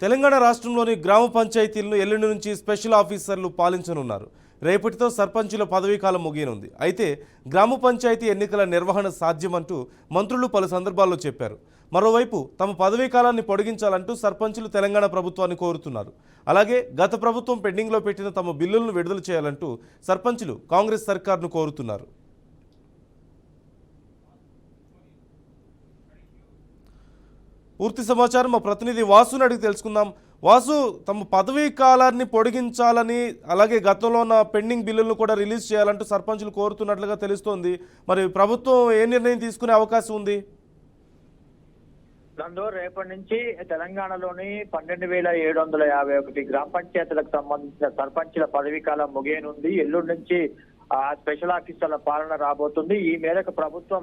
తెలంగాణ రాష్ట్రంలోని గ్రామ పంచాయతీలను ఎల్లుండి నుంచి స్పెషల్ ఆఫీసర్లు పాలించనున్నారు. రేపటితో సర్పంచుల పదవీకాలం ముగియనుంది. అయితే గ్రామ పంచాయతీ ఎన్నికల నిర్వహణ సాధ్యమంటూ మంత్రులు పలు సందర్భాల్లో చెప్పారు. మరోవైపు తమ పదవీకాలాన్ని పొడిగించాలంటూ సర్పంచులు తెలంగాణ ప్రభుత్వాన్ని కోరుతున్నారు. అలాగే గత ప్రభుత్వం పెండింగ్లో పెట్టిన తమ బిల్లులను విడుదల చేయాలంటూ సర్పంచులు కాంగ్రెస్ సర్కార్ను కోరుతున్నారు. పూర్తి సమాచారం మా ప్రతినిధి వాసుని అడిగి తెలుసుకుందాం. వాసు, తమ పదవీ కాలాన్ని పొడిగించాలని అలాగే గతంలో ఉన్న పెండింగ్ బిల్లులను కూడా రిలీజ్ చేయాలంటూ సర్పంచులు కోరుతున్నట్లుగా తెలుస్తోంది. మరి ప్రభుత్వం ఏ నిర్ణయం తీసుకునే అవకాశం ఉంది? నందు, రేపటి నుంచి తెలంగాణలోని 12,751 గ్రామ పంచాయతీలకు సంబంధించిన సర్పంచుల పదవీకాలం ముగియనుంది. ఎల్లుండి నుంచి స్పెషల్ ఆఫీసర్ల పాలన రాబోతుంది. ఈ మేరకు ప్రభుత్వం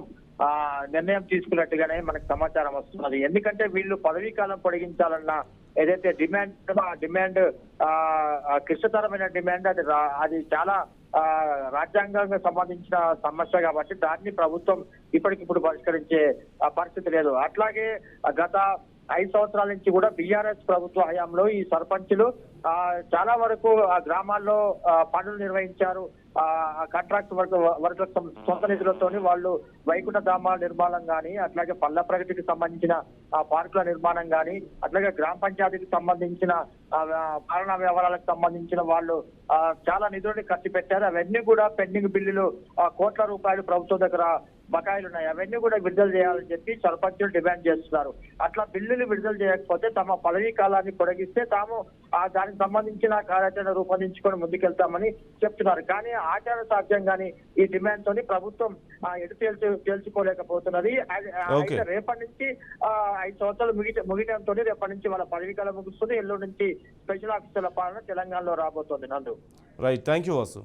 నిర్ణయం తీసుకున్నట్టుగానే మనకు సమాచారం వస్తున్నది. ఎందుకంటే వీళ్ళు పదవీకాలం పొడిగించాలన్న ఏదైతే డిమాండ్ క్లిష్టతరమైన డిమాండ్, అది చాలా రాజ్యాంగానికి సంబంధించిన సమస్య కాబట్టి దాన్ని ప్రభుత్వం ఇప్పటికిప్పుడు పరిష్కరించే పరిస్థితి లేదు. అట్లాగే గత 5 సంవత్సరాల నుంచి కూడా బీఆర్ఎస్ ప్రభుత్వ హయాంలో ఈ సర్పంచులు చాలా వరకు ఆ గ్రామాల్లో పనులు నిర్వహించారు. కాంట్రాక్ట్ వర్క్ సొంత నిధులతోని వాళ్ళు వైకుంఠ ధామాల నిర్మాణం కానీ, అట్లాగే పల్లె ప్రగతికి సంబంధించిన పార్కుల నిర్మాణం కానీ, అట్లాగే గ్రామ పంచాయతీకి సంబంధించిన పాలనా వ్యవహారాలకు సంబంధించిన వాళ్ళు చాలా నిధులని ఖర్చు పెట్టారు. అవన్నీ కూడా పెండింగ్ బిల్లులు కోట్ల రూపాయలు ప్రభుత్వం దగ్గర బకాయిలు ఉన్నాయి. అవన్నీ కూడా విడుదల చేయాలని చెప్పి సర్పంచులు డిమాండ్ చేస్తున్నారు. అట్లా బిల్లులు విడుదల చేయకపోతే తమ పదవీ కాలాన్ని పొడిగిస్తే తాము దానికి సంబంధించిన కార్యాచరణ రూపొందించుకొని ముందుకెళ్తామని చెప్తున్నారు. కానీ ఆచరణ సాధ్యంగాని ఈ డిమాండ్ తోని ప్రభుత్వం ఎటు తేల్చుకోలేకపోతున్నది. అయితే రేపటి నుంచి 5 సంవత్సరాలు ముగియడంతో రేపటి నుంచి వాళ్ళ పదవీ కాలం ముగుస్తుంది. ఎల్లుండి నుంచి స్పెషల్ ఆఫీసర్ల పాలన తెలంగాణలో రాబోతోంది. నందు, రైట్, థ్యాంక్ యూ వాసు.